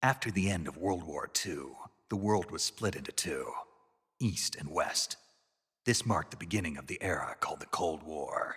After the end of World War II, the world was split into two, East and West. This marked the beginning of the era called the Cold War.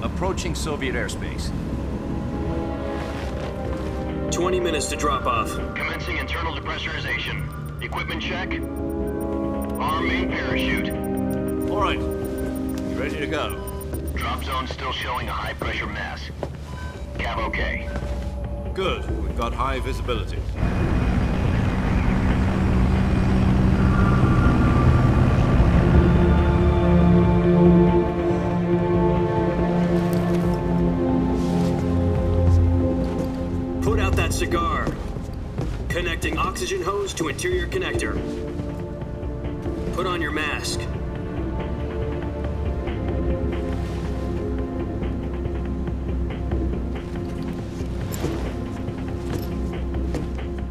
Approaching Soviet airspace. 20 minutes to drop off. Commencing internal depressurization. Equipment check. Arm main parachute. All right. You ready to go? Drop zone still showing a high pressure mass. Cav okay. Good. We've got high visibility. Put out that cigar. Connecting oxygen hose to interior connector. Put on your mask.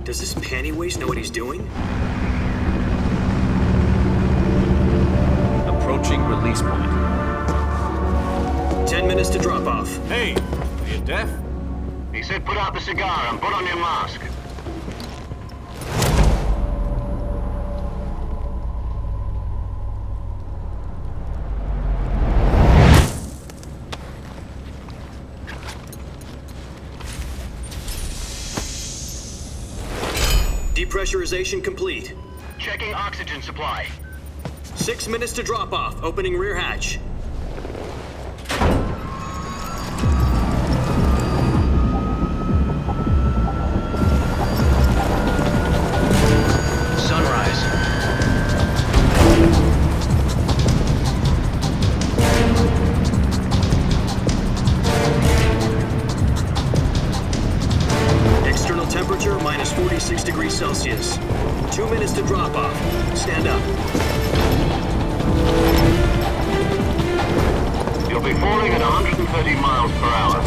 Does this panty waste know what he's doing? Approaching release point. 10 minutes to drop off. Hey, are you deaf? He said put out the cigar and put on your mask. Depressurization complete. Checking oxygen supply. 6 minutes to drop off. Opening rear hatch. Sunrise. External temperature minus 46 degrees Celsius. 2 minutes to drop off. Stand up. You'll be falling at 130 miles per hour.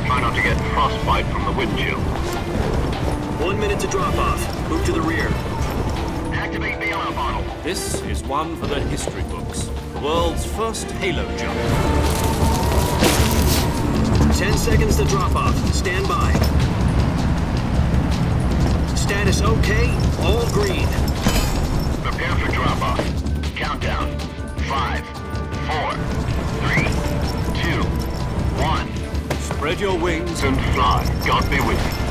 Try not to get frostbite from the wind chill. 1 minute to drop off. Move to the rear. Activate bailout bottle. This is one for the history books. The world's first halo jump. 10 seconds to drop off. Stand by. Status okay. All green. Prepare for drop off. Countdown. 5, 4, 3, 2, 1. Spread your wings And fly. God be with you.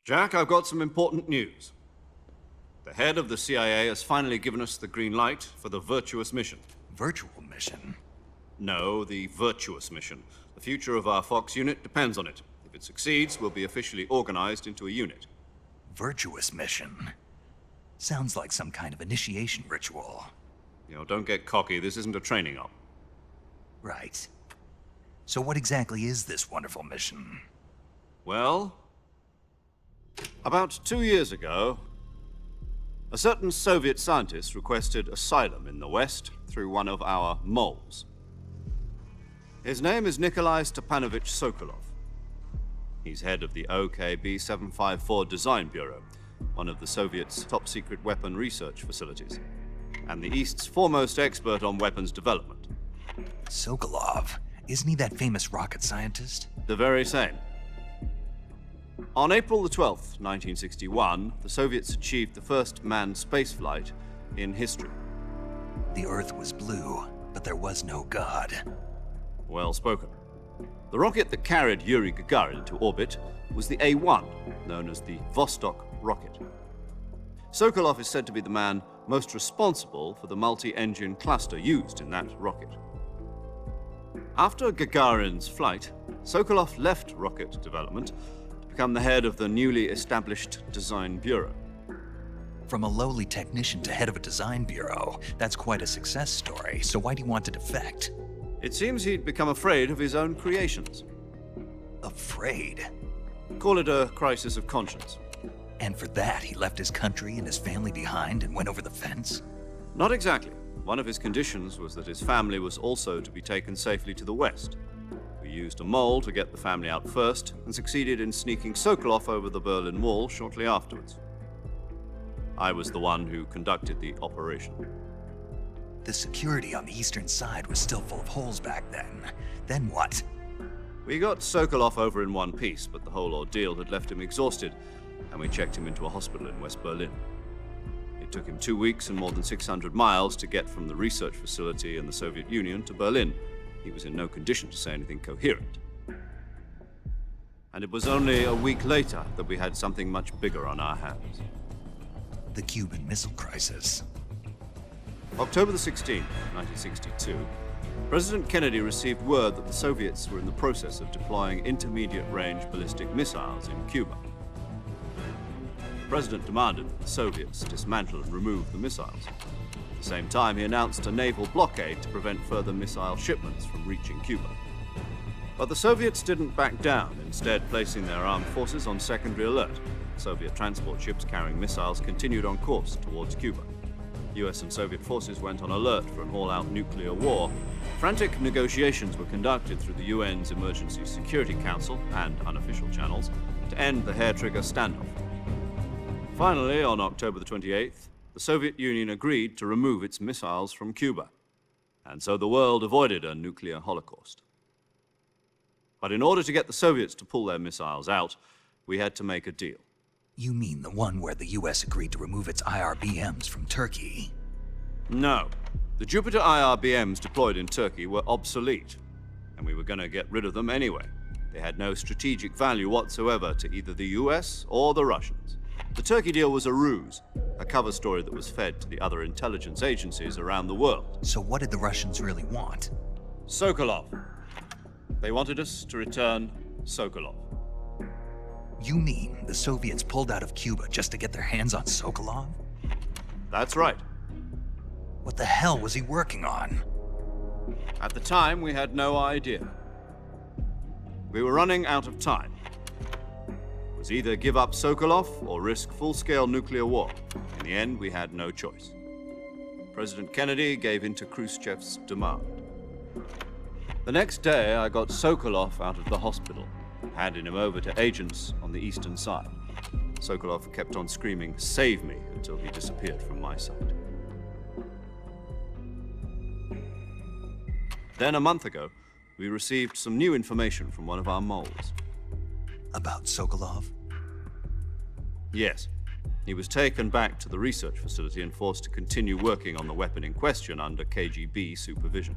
Jack, I've got some important news. The head of the CIA has finally given us the green light for the virtuous mission. Virtual mission? No, the virtuous mission. The future of our Fox unit depends on it. If it succeeds, we'll be officially organized into a unit. Virtuous mission? Sounds like some kind of initiation ritual. You know, don't get cocky. This isn't a training op. Right. So what exactly is this wonderful mission? Well, about 2 years ago, a certain Soviet scientist requested asylum in the West through one of our moles. His name is Nikolai Stepanovich Sokolov. He's head of the OKB-754 Design Bureau, one of the Soviets' top-secret weapon research facilities, and the East's foremost expert on weapons development. Sokolov? Isn't he that famous rocket scientist? The very same. On April the 12th, 1961, the Soviets achieved the first manned spaceflight in history. The Earth was blue, but there was no God. Well spoken. The rocket that carried Yuri Gagarin into orbit was the A-1, known as the Vostok rocket. Sokolov is said to be the man most responsible for the multi-engine cluster used in that rocket. After Gagarin's flight, Sokolov left rocket development to become the head of the newly established Design Bureau. From a lowly technician to head of a design bureau, that's quite a success story, so why'd he want to defect? It seems he'd become afraid of his own creations. Afraid? Call it a crisis of conscience. And for that, he left his country and his family behind and went over the fence? Not exactly. One of his conditions was that his family was also to be taken safely to the west. We used a mole to get the family out first and succeeded in sneaking Sokolov over the Berlin Wall shortly afterwards. I was the one who conducted the operation. The security on the eastern side was still full of holes back then. Then what? We got Sokolov over in one piece, but the whole ordeal had left him exhausted, and we checked him into a hospital in West Berlin. It took him 2 weeks and more than 600 miles to get from the research facility in the Soviet Union to Berlin. He was in no condition to say anything coherent. And it was only a week later that we had something much bigger on our hands. The Cuban Missile Crisis. October the 16th, 1962, President Kennedy received word that the Soviets were in the process of deploying intermediate-range ballistic missiles in Cuba. The President demanded that the Soviets dismantle and remove the missiles. At the same time, he announced a naval blockade to prevent further missile shipments from reaching Cuba. But the Soviets didn't back down, instead placing their armed forces on secondary alert. Soviet transport ships carrying missiles continued on course towards Cuba. US and Soviet forces went on alert for an all-out nuclear war. Frantic negotiations were conducted through the UN's Emergency Security Council and unofficial channels to end the hair-trigger standoff. Finally, on October the 28th, the Soviet Union agreed to remove its missiles from Cuba, and so the world avoided a nuclear holocaust. But in order to get the Soviets to pull their missiles out, we had to make a deal. You mean the one where the US agreed to remove its IRBMs from Turkey? No. The Jupiter IRBMs deployed in Turkey were obsolete, and we were going to get rid of them anyway. They had no strategic value whatsoever to either the US or the Russians. The Turkey deal was a ruse, a cover story that was fed to the other intelligence agencies around the world. So what did the Russians really want? Sokolov. They wanted us to return Sokolov. You mean the Soviets pulled out of Cuba just to get their hands on Sokolov? That's right. What the hell was he working on? At the time, we had no idea. We were running out of time. It was either give up Sokolov or risk full-scale nuclear war. In the end, we had no choice. President Kennedy gave in to Khrushchev's demand. The next day, I got Sokolov out of the hospital, handing him over to agents on the eastern side. Sokolov kept on screaming, "Save me," until he disappeared from my sight. Then a month ago, we received some new information from one of our moles. About Sokolov? Yes. He was taken back to the research facility and forced to continue working on the weapon in question under KGB supervision.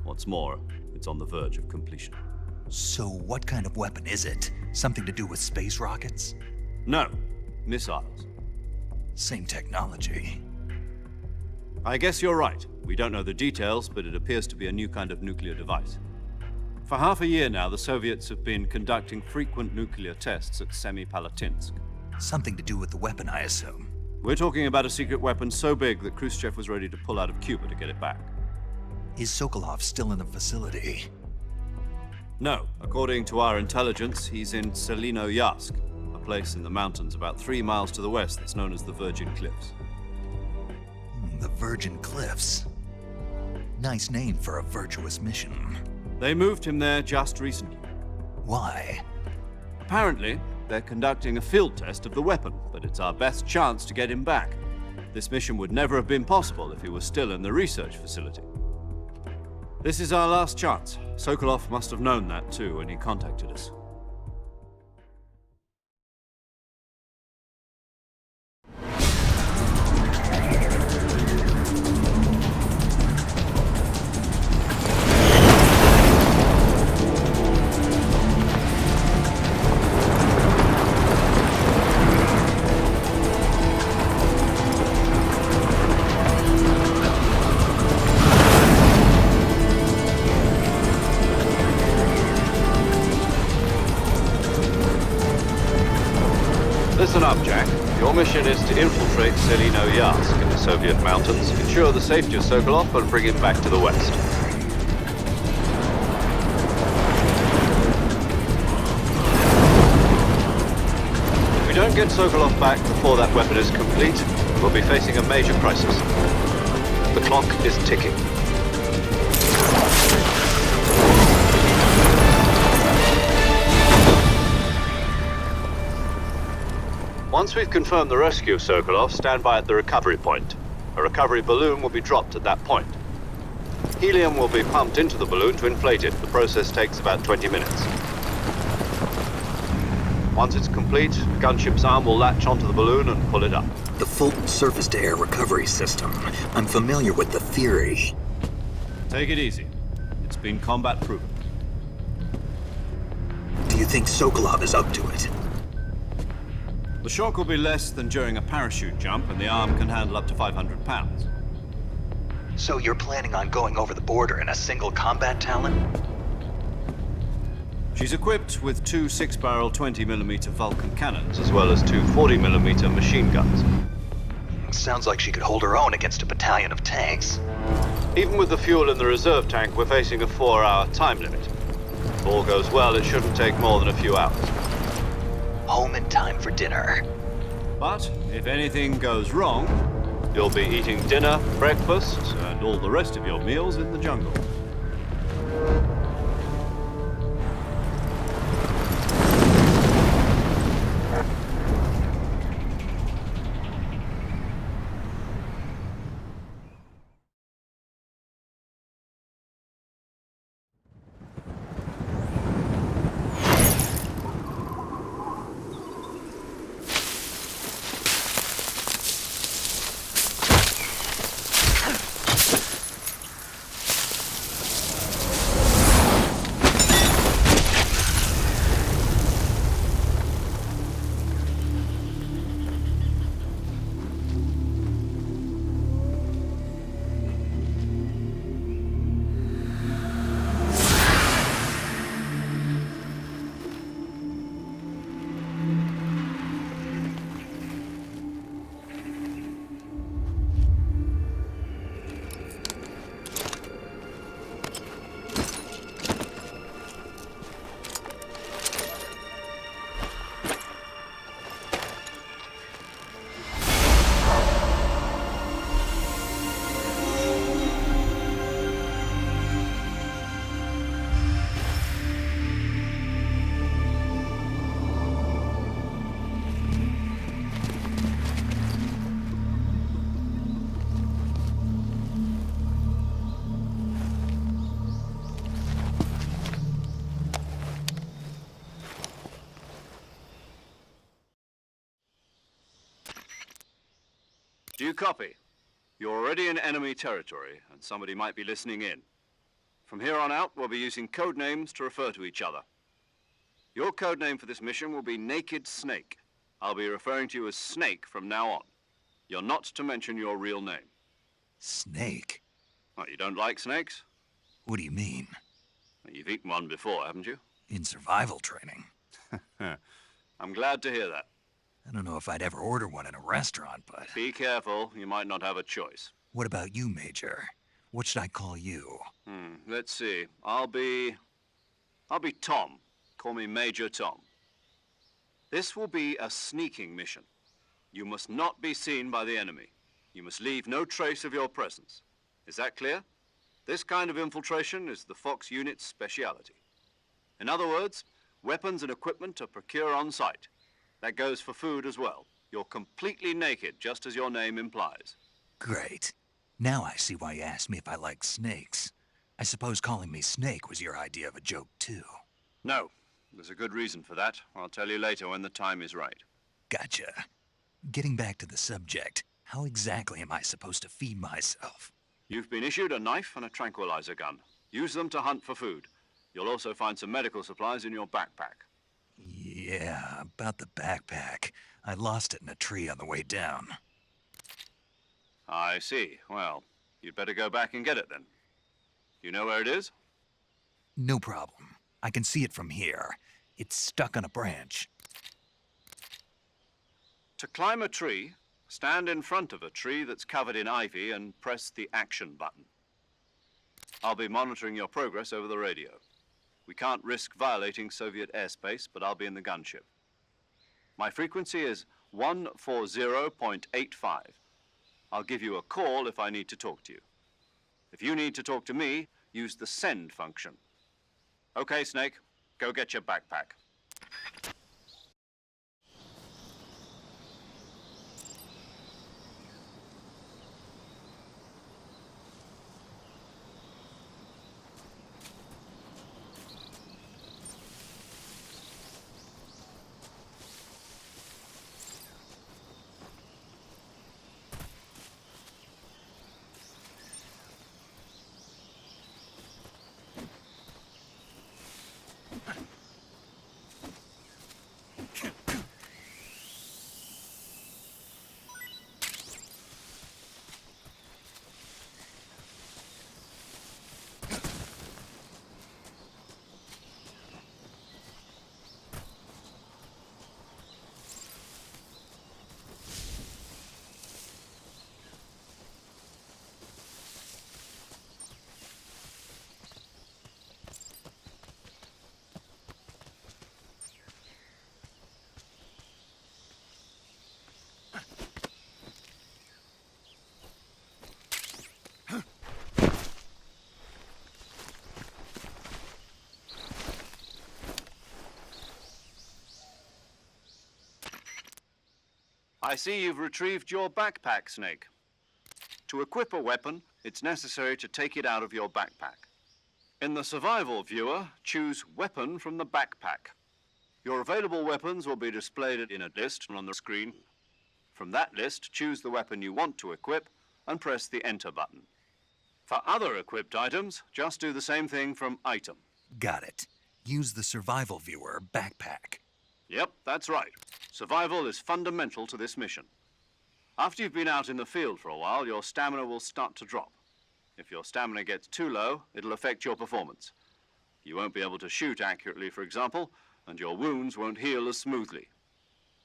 What's more, it's on the verge of completion. So what kind of weapon is it? Something to do with space rockets? No, missiles. Same technology. I guess you're right. We don't know the details, but it appears to be a new kind of nuclear device. For half a year now, the Soviets have been conducting frequent nuclear tests at Semipalatinsk. Something to do with the weapon, I assume. We're talking about a secret weapon so big that Khrushchev was ready to pull out of Cuba to get it back. Is Sokolov still in the facility? No. According to our intelligence, he's in Selinoyarsk, a place in the mountains about 3 miles to the west that's known as the Virgin Cliffs. The Virgin Cliffs. Nice name for a virtuous mission. They moved him there just recently. Why? Apparently, they're conducting a field test of the weapon, but it's our best chance to get him back. This mission would never have been possible if he was still in the research facility. This is our last chance. Sokolov must have known that too when he contacted us. mission is to infiltrate Selino-Yarsk in the Soviet mountains, ensure the safety of Sokolov, and bring him back to the west. If we don't get Sokolov back before that weapon is complete, we'll be facing a major crisis. The clock is ticking. Once we've confirmed the rescue of Sokolov, stand by at the recovery point. A recovery balloon will be dropped at that point. Helium will be pumped into the balloon to inflate it. The process takes about 20 minutes. Once it's complete, the gunship's arm will latch onto the balloon and pull it up. The full surface-to-air recovery system. I'm familiar with the theory. Take it easy. It's been combat-proven. Do you think Sokolov is up to it? The shock will be less than during a parachute jump, and the arm can handle up to 500 pounds. So you're planning on going over the border in a single combat Talon? She's equipped with two 6-barrel 20mm Vulcan cannons, as well as two 40mm machine guns. Sounds like she could hold her own against a battalion of tanks. Even with the fuel in the reserve tank, we're facing a 4-hour time limit. If all goes well, it shouldn't take more than a few hours. Home in time for dinner. But if anything goes wrong, you'll be eating dinner, breakfast, and all the rest of your meals in the jungle. Do you copy? You're already in enemy territory, and somebody might be listening in. From here on out, we'll be using code names to refer to each other. Your code name for this mission will be Naked Snake. I'll be referring to you as Snake from now on. You're not to mention your real name. Snake? What, you don't like snakes? What do you mean? You've eaten one before, haven't you? In survival training? I'm glad to hear that. I don't know if I'd ever order one in a restaurant, but... Be careful, you might not have a choice. What about you, Major? What should I call you? Let's see. I'll be Tom. Call me Major Tom. This will be a sneaking mission. You must not be seen by the enemy. You must leave no trace of your presence. Is that clear? This kind of infiltration is the Fox unit's speciality. In other words, weapons and equipment are procured on site. That goes for food as well. You're completely naked, just as your name implies. Great. Now I see why you asked me if I like snakes. I suppose calling me Snake was your idea of a joke, too. No. There's a good reason for that. I'll tell you later when the time is right. Gotcha. Getting back to the subject, how exactly am I supposed to feed myself? You've been issued a knife and a tranquilizer gun. Use them to hunt for food. You'll also find some medical supplies in your backpack. Yeah, about the backpack. I lost it in a tree on the way down. I see. Well, you'd better go back and get it then. You know where it is? No problem. I can see it from here. It's stuck on a branch. To climb a tree, stand in front of a tree that's covered in ivy and press the action button. I'll be monitoring your progress over the radio. We can't risk violating Soviet airspace, but I'll be in the gunship. My frequency is 140.85. I'll give you a call if I need to talk to you. If you need to talk to me, use the send function. Okay, Snake, go get your backpack. I see you've retrieved your backpack, Snake. To equip a weapon, it's necessary to take it out of your backpack. In the survival viewer, choose Weapon from the backpack. Your available weapons will be displayed in a list on the screen. From that list, choose the weapon you want to equip and press the Enter button. For other equipped items, just do the same thing from Item. Got it. Use the survival viewer backpack. Yep, that's right. Survival is fundamental to this mission. After you've been out in the field for a while, your stamina will start to drop. If your stamina gets too low, it'll affect your performance. You won't be able to shoot accurately, for example, and your wounds won't heal as smoothly.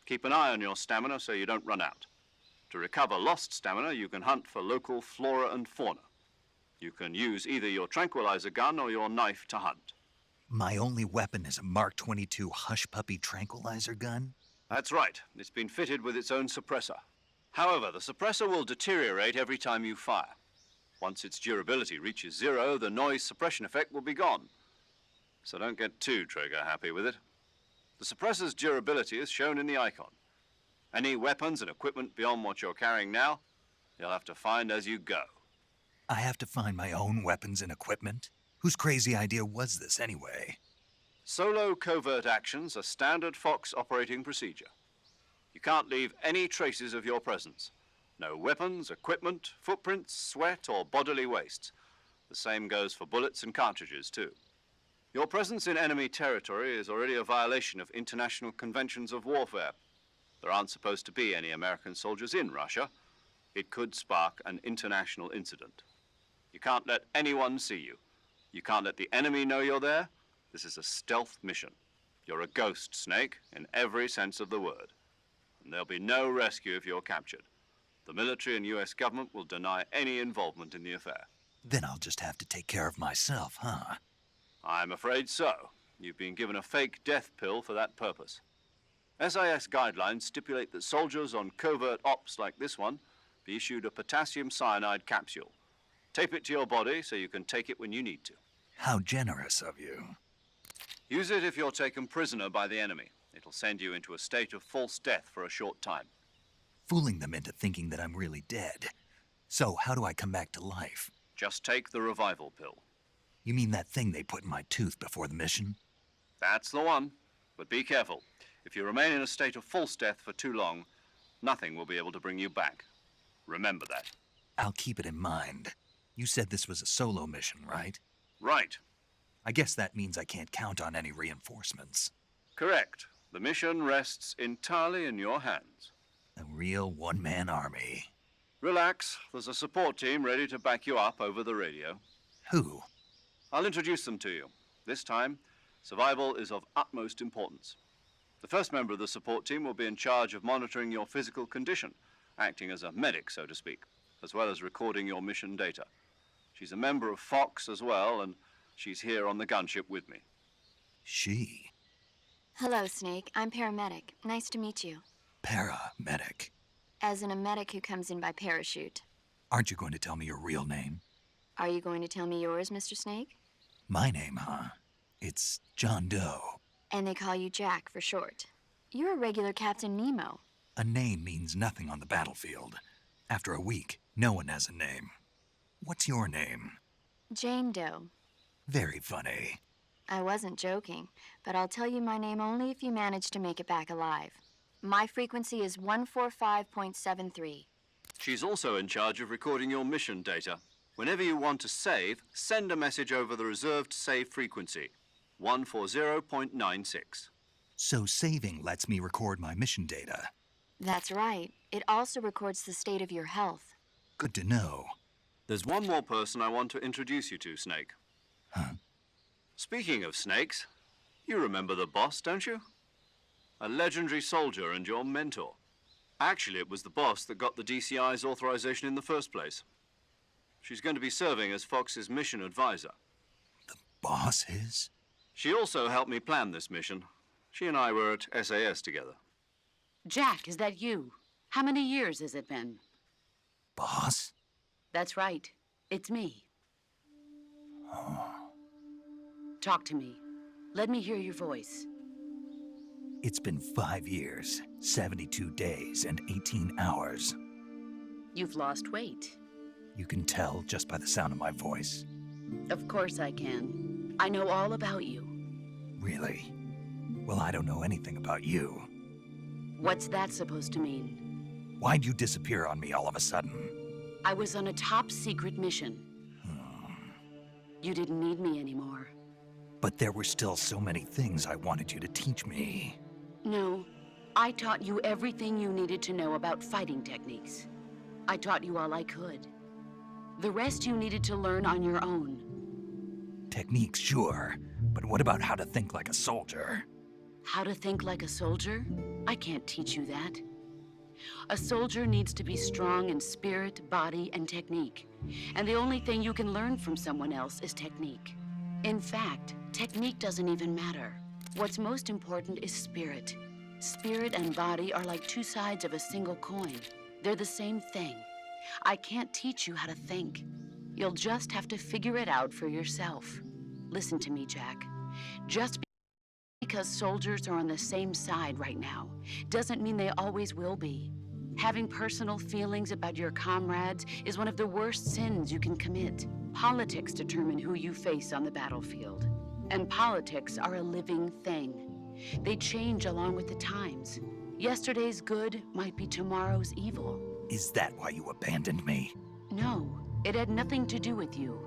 Keep an eye on your stamina so you don't run out. To recover lost stamina, you can hunt for local flora and fauna. You can use either your tranquilizer gun or your knife to hunt. My only weapon is a Mark 22 Hush Puppy tranquilizer gun? That's right. It's been fitted with its own suppressor. However, the suppressor will deteriorate every time you fire. Once its durability reaches 0, the noise suppression effect will be gone. So don't get too trigger-happy with it. The suppressor's durability is shown in the icon. Any weapons and equipment beyond what you're carrying now, you'll have to find as you go. I have to find my own weapons and equipment? Whose crazy idea was this anyway? Solo covert actions are standard Fox operating procedure. You can't leave any traces of your presence. No weapons, equipment, footprints, sweat, or bodily wastes. The same goes for bullets and cartridges, too. Your presence in enemy territory is already a violation of international conventions of warfare. There aren't supposed to be any American soldiers in Russia. It could spark an international incident. You can't let anyone see you. You can't let the enemy know you're there. This is a stealth mission. You're a ghost, Snake, in every sense of the word. And there'll be no rescue if you're captured. The military and US government will deny any involvement in the affair. Then I'll just have to take care of myself, huh? I'm afraid so. You've been given a fake death pill for that purpose. SIS guidelines stipulate that soldiers on covert ops like this one be issued a potassium cyanide capsule. Tape it to your body so you can take it when you need to. How generous of you. Use it if you're taken prisoner by the enemy. It'll send you into a state of false death for a short time. Fooling them into thinking that I'm really dead. So, how do I come back to life? Just take the revival pill. You mean that thing they put in my tooth before the mission? That's the one. But be careful. If you remain in a state of false death for too long, nothing will be able to bring you back. Remember that. I'll keep it in mind. You said this was a solo mission, right? Right. I guess that means I can't count on any reinforcements. Correct. The mission rests entirely in your hands. A real one-man army. Relax. There's a support team ready to back you up over the radio. Who? I'll introduce them to you. This time, survival is of utmost importance. The first member of the support team will be in charge of monitoring your physical condition, acting as a medic, so to speak, as well as recording your mission data. She's a member of Fox as well, and she's here on the gunship with me. She? Hello, Snake. I'm paramedic. Nice to meet you. Paramedic. As in a medic who comes in by parachute. Aren't you going to tell me your real name? Are you going to tell me yours, Mr. Snake? My name, huh? It's John Doe. And they call you Jack for short. You're a regular Captain Nemo. A name means nothing on the battlefield. After a week, no one has a name. What's your name? Jane Doe. Very funny. I wasn't joking, but I'll tell you my name only if you manage to make it back alive. My frequency is 145.73. She's also in charge of recording your mission data. Whenever you want to save, send a message over the reserved save frequency, 140.96. So saving lets me record my mission data. That's right. It also records the state of your health. Good to know. There's one more person I want to introduce you to, Snake. Huh? Speaking of snakes, you remember the boss, don't you? A legendary soldier and your mentor. Actually, it was the boss that got the DCI's authorization in the first place. She's going to be serving as Fox's mission advisor. The boss is? She also helped me plan this mission. She and I were at SAS together. Jack, is that you? How many years has it been? Boss? That's right. It's me. Oh. Talk to me. Let me hear your voice. It's been 5 years, 72 days, and 18 hours. You've lost weight. You can tell just by the sound of my voice. Of course I can. I know all about you. Really? Well, I don't know anything about you. What's that supposed to mean? Why'd you disappear on me all of a sudden? I was on a top-secret mission. You didn't need me anymore. But there were still so many things I wanted you to teach me. No, I taught you everything you needed to know about fighting techniques. I taught you all I could. The rest you needed to learn on your own. Techniques, sure. But what about how to think like a soldier? How to think like a soldier? I can't teach you that. A soldier needs to be strong in spirit, body, and technique. And the only thing you can learn from someone else is technique. In fact, technique doesn't even matter. What's most important is spirit. Spirit and body are like two sides of a single coin. They're the same thing. I can't teach you how to think. You'll just have to figure it out for yourself. Listen to me, Jack. Just because soldiers are on the same side right now doesn't mean they always will be. Having personal feelings about your comrades is one of the worst sins you can commit. Politics determine who you face on the battlefield. And politics are a living thing. They change along with the times. Yesterday's good might be tomorrow's evil. Is that why you abandoned me? No, it had nothing to do with you.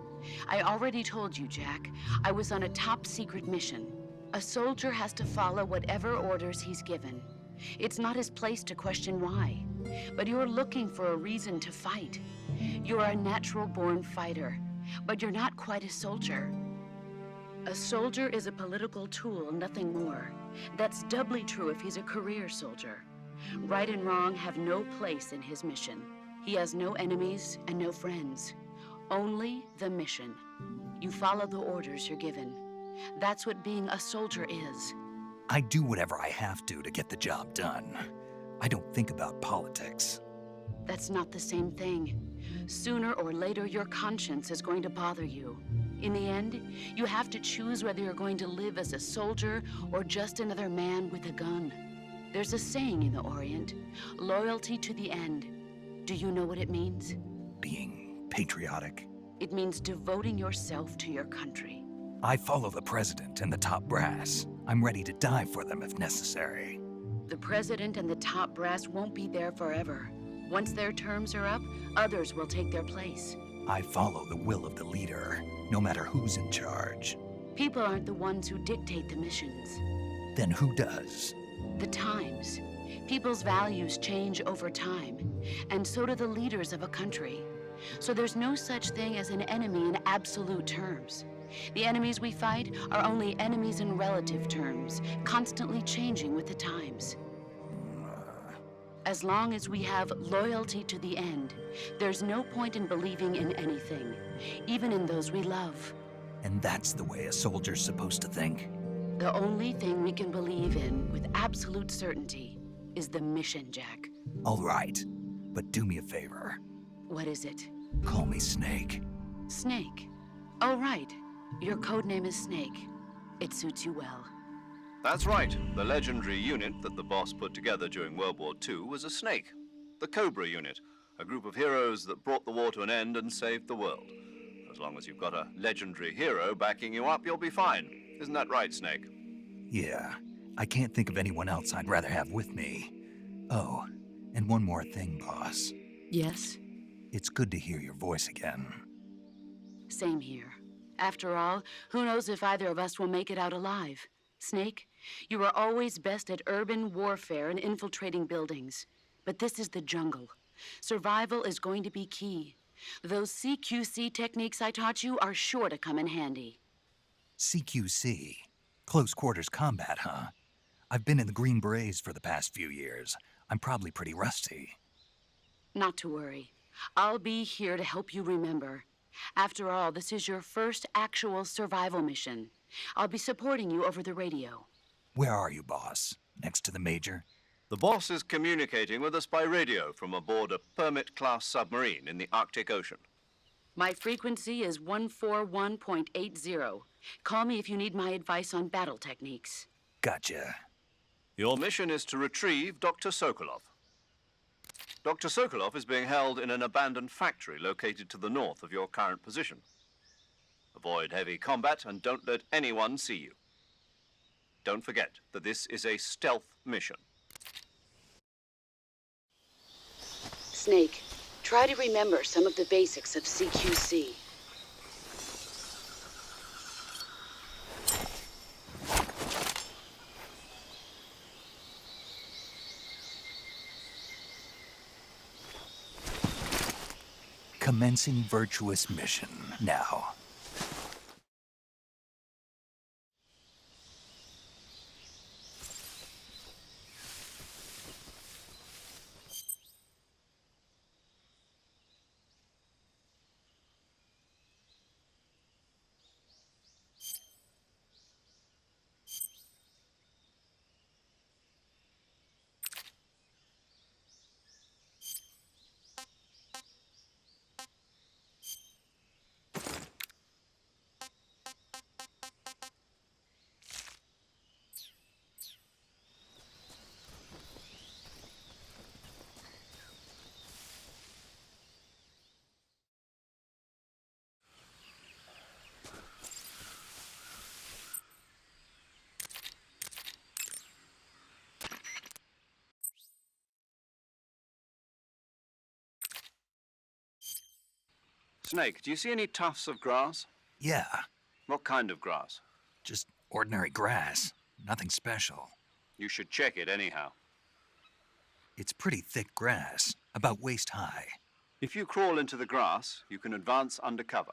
I already told you, Jack. I was on a top-secret mission. A soldier has to follow whatever orders he's given. It's not his place to question why. But you're looking for a reason to fight. You're a natural-born fighter, but you're not quite a soldier. A soldier is a political tool, nothing more. That's doubly true if he's a career soldier. Right and wrong have no place in his mission. He has no enemies and no friends. Only the mission. You follow the orders you're given. That's what being a soldier is. I do whatever I have to get the job done. I don't think about politics. That's not the same thing. Sooner or later, your conscience is going to bother you. In the end, you have to choose whether you're going to live as a soldier or just another man with a gun. There's a saying in the Orient, loyalty to the end. Do you know what it means? Being patriotic. It means devoting yourself to your country. I follow the president and the top brass. I'm ready to die for them if necessary. The president and the top brass won't be there forever. Once their terms are up, others will take their place. I follow the will of the leader, no matter who's in charge. People aren't the ones who dictate the missions. Then who does? The times. People's values change over time, and so do the leaders of a country. So there's no such thing as an enemy in absolute terms. The enemies we fight are only enemies in relative terms, constantly changing with the times. As long as we have loyalty to the end, there's no point in believing in anything, even in those we love. And that's the way a soldier's supposed to think? The only thing we can believe in with absolute certainty is the mission, Jack. All right, but do me a favor. What is it? Call me Snake. Snake. Oh, right. Your codename is Snake. It suits you well. That's right. The legendary unit that the boss put together during World War II was a snake. The Cobra unit, a group of heroes that brought the war to an end and saved the world. As long as you've got a legendary hero backing you up, you'll be fine. Isn't that right, Snake? Yeah, I can't think of anyone else I'd rather have with me. Oh, and one more thing, boss. Yes? It's good to hear your voice again. Same here. After all, who knows if either of us will make it out alive? Snake, you are always best at urban warfare and infiltrating buildings. But this is the jungle. Survival is going to be key. Those CQC techniques I taught you are sure to come in handy. CQC? Close quarters combat, huh? I've been in the Green Berets for the past few years. I'm probably pretty rusty. Not to worry. I'll be here to help you remember. After all, this is your first actual survival mission. I'll be supporting you over the radio. Where are you, boss? Next to the Major? The boss is communicating with us by radio from aboard a Permit-class submarine in the Arctic Ocean. My frequency is 141.80. Call me if you need my advice on battle techniques. Gotcha. Your mission is to retrieve Dr. Sokolov. Dr. Sokolov is being held in an abandoned factory located to the north of your current position. Avoid heavy combat and don't let anyone see you. Don't forget that this is a stealth mission. Snake, try to remember some of the basics of CQC. Commencing virtuous mission now. Snake, do you see any tufts of grass? Yeah, What kind of grass? just ordinary grass. Nothing special. You should check it anyhow. It's pretty thick grass, about waist high. If you crawl into the grass, you can advance undercover.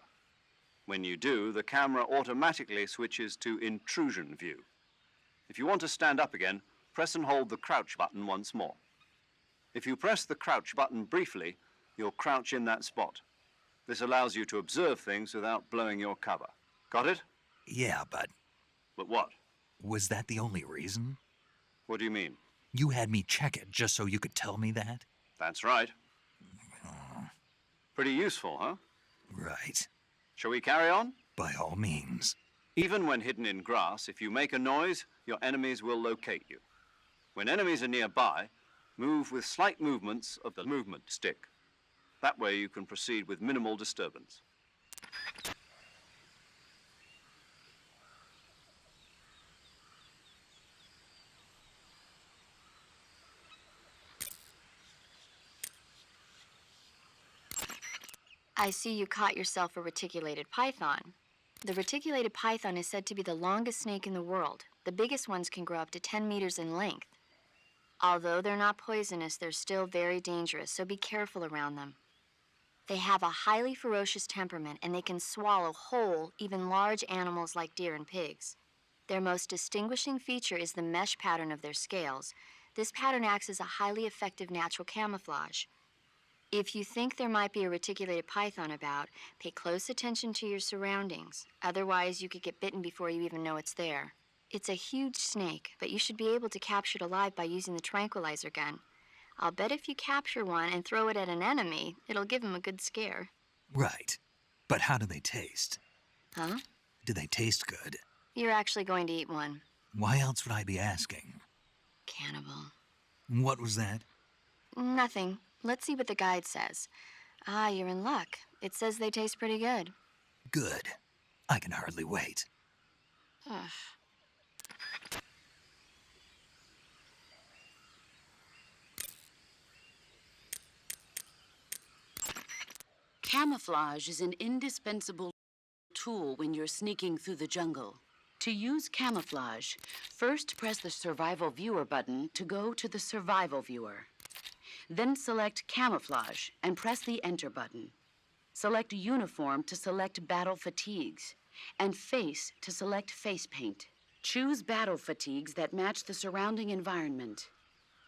When you do, the camera automatically switches to intrusion view. If you want to stand up again, press and hold the crouch button once more. If you press the crouch button briefly, you'll crouch in that spot. This allows you to observe things without blowing your cover. Got it? Yeah, but But what? was that the only reason? What do you mean? You had me check it just so you could tell me that? That's right. Pretty useful, huh? Right. Shall we carry on? By all means. Even when hidden in grass, if you make a noise, your enemies will locate you. When enemies are nearby, move with slight movements of the movement stick. That way you can proceed with minimal disturbance. I see you caught yourself a reticulated python. The reticulated python is said to be the longest snake in the world. The biggest ones can grow up to 10 meters in length. Although they're not poisonous, they're still very dangerous, so be careful around them. They have a highly ferocious temperament and they can swallow whole, even large animals like deer and pigs. Their most distinguishing feature is the mesh pattern of their scales. This pattern acts as a highly effective natural camouflage. If you think there might be a reticulated python about, pay close attention to your surroundings. Otherwise, you could get bitten before you even know it's there. It's a huge snake, but you should be able to capture it alive by using the tranquilizer gun. I'll bet if you capture one and throw it at an enemy, it'll give him a good scare. Right. But how do they taste? Huh? Do they taste good? You're actually going to eat one. Why else would I be asking? Cannibal. What was that? Nothing. Let's see what the guide says. Ah, you're in luck. It says they taste pretty good. Good. I can hardly wait. Ugh. Camouflage is an indispensable tool when you're sneaking through the jungle. To use camouflage, first press the Survival Viewer button to go to the Survival Viewer. Then select Camouflage and press the Enter button. Select Uniform to select Battle Fatigues, and Face to select Face Paint. Choose battle fatigues that match the surrounding environment.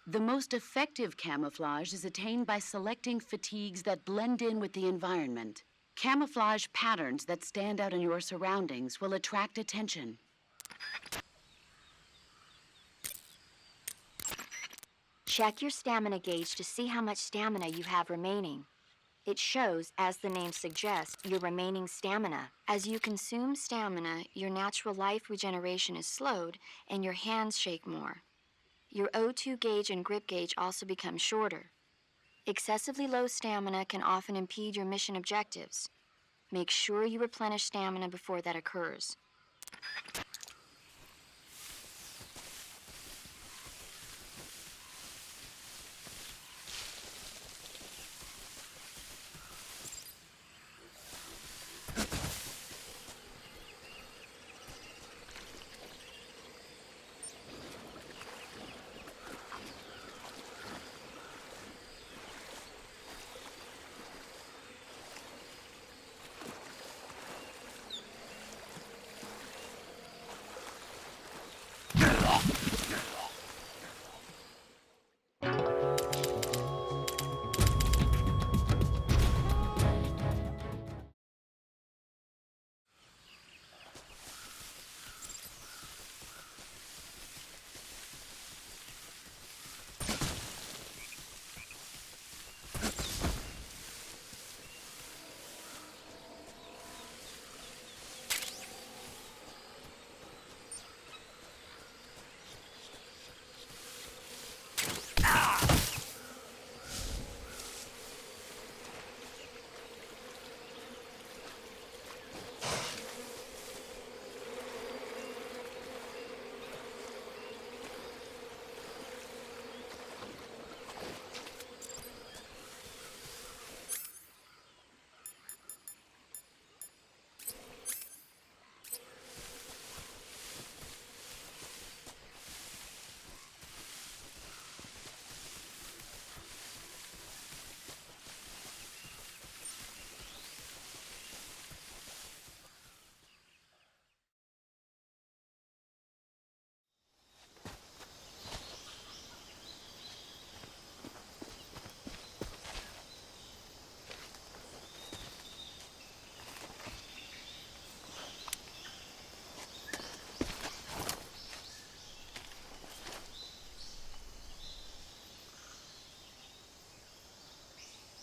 The most effective camouflage is attained by selecting fatigues that blend in with the environment. Camouflage patterns that stand out in your surroundings will attract attention. Check your stamina gauge to see how much stamina you have remaining. It shows, as the name suggests, your remaining stamina. As you consume stamina, your natural life regeneration is slowed and your hands shake more. Your O2 gauge and grip gauge also become shorter. Excessively low stamina can often impede your mission objectives. Make sure you replenish stamina before that occurs.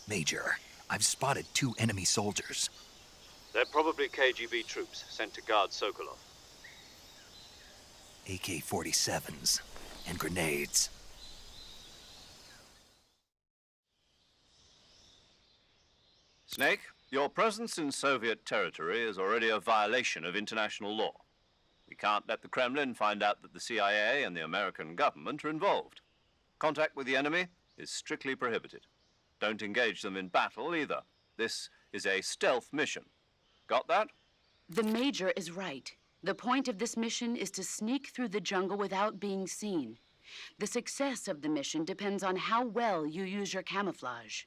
Major, I've spotted 2 enemy soldiers. They're probably KGB troops sent to guard Sokolov. AK-47s and grenades. Snake, your presence in Soviet territory is already a violation of international law. We can't let the Kremlin find out that the CIA and the American government are involved. Contact with the enemy is strictly prohibited. Don't engage them in battle either. This is a stealth mission. Got that? The Major is right. The point of this mission is to sneak through the jungle without being seen. The success of the mission depends on how well you use your camouflage.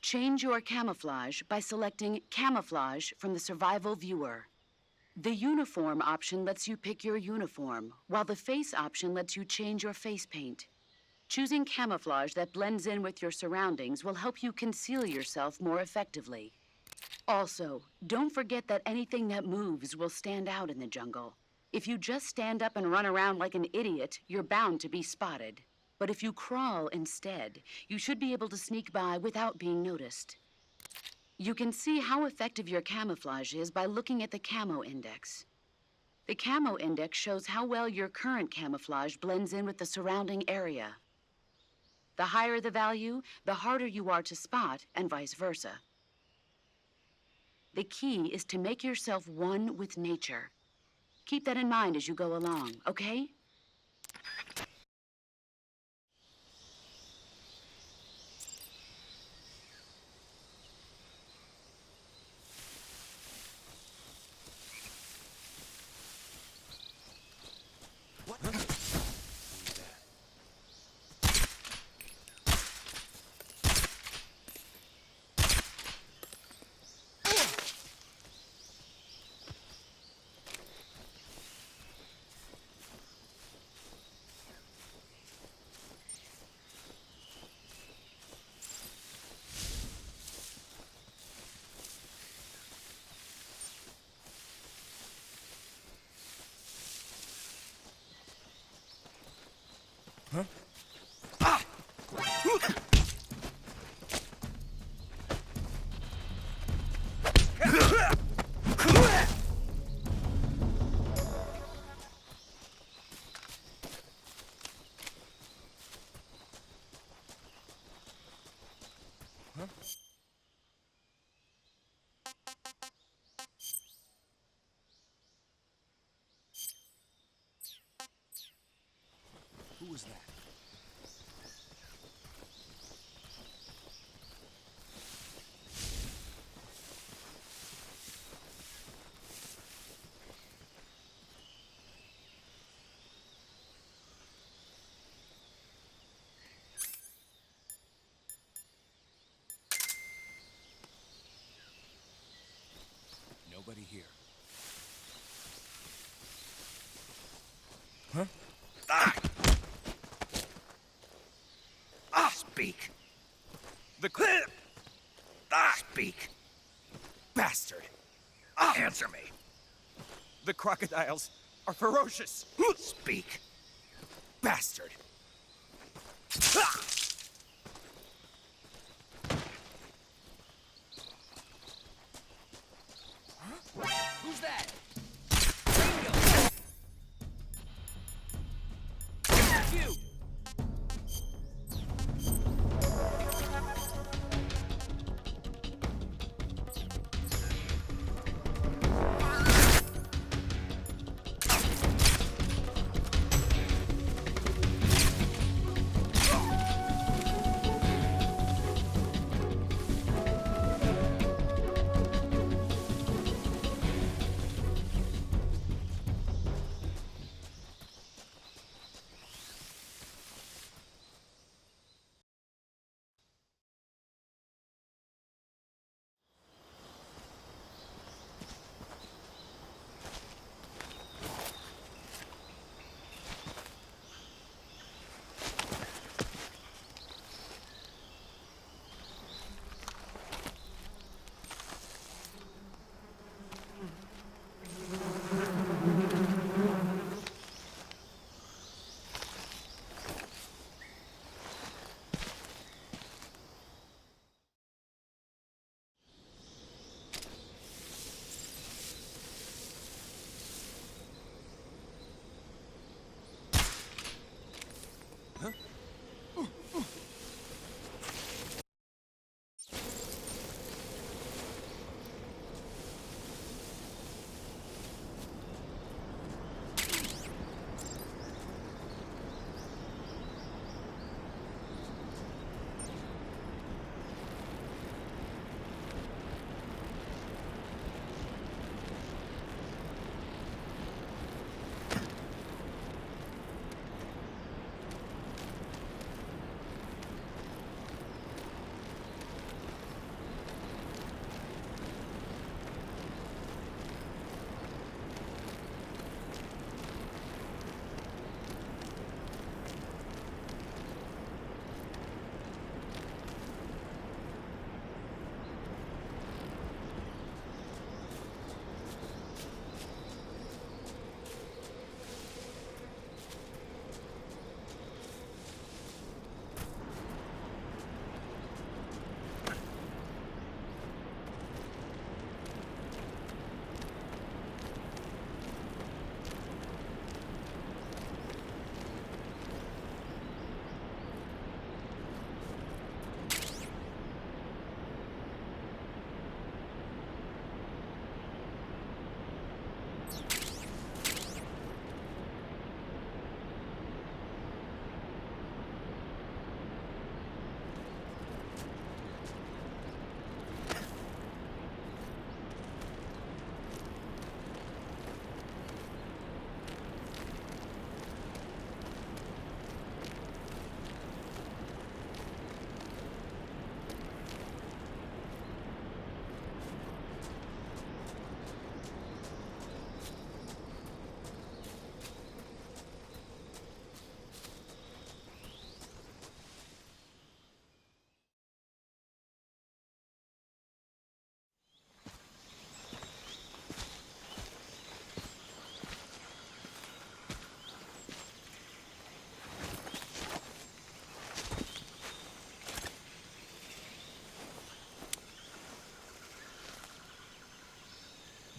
Change your camouflage by selecting Camouflage from the Survival Viewer. The Uniform option lets you pick your uniform, while the Face option lets you change your face paint. Choosing camouflage that blends in with your surroundings will help you conceal yourself more effectively. Also, don't forget that anything that moves will stand out in the jungle. If you just stand up and run around like an idiot, you're bound to be spotted. But if you crawl instead, you should be able to sneak by without being noticed. You can see how effective your camouflage is by looking at the Camo Index. The Camo Index shows how well your current camouflage blends in with the surrounding area. The higher the value, the harder you are to spot, and vice versa. The key is to make yourself one with nature. Keep that in mind as you go along, okay? Who was that? Nobody here. Huh? Speak. The Speak. bastard! Answer me. The crocodiles are ferocious! Speak. Bastard! Who's that? You!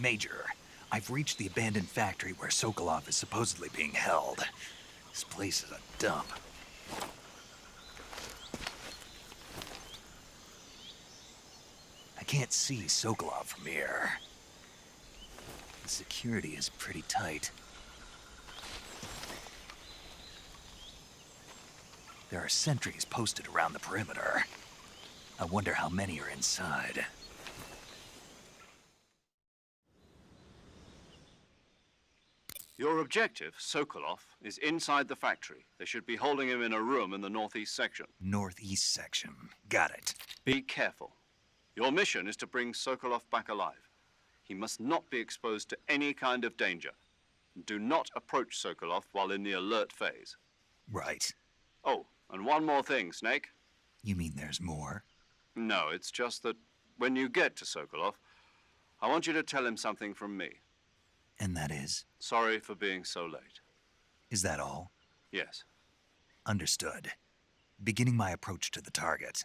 Major, I've reached the abandoned factory where Sokolov is supposedly being held. This place is a dump. I can't see Sokolov from here. The security is pretty tight. There are sentries posted around the perimeter. I wonder how many are inside. Your objective, Sokolov, is inside the factory. They should be holding him in a room in the northeast section. Northeast section. Got it. Be careful. Your mission is to bring Sokolov back alive. He must not be exposed to any kind of danger. Do not approach Sokolov while in the alert phase. Right. Oh, and one more thing, Snake. You mean there's more? No, it's just that when you get to Sokolov, I want you to tell him something from me. And that is? Sorry for being so late. Is that all? Yes. Understood. Beginning my approach to the target.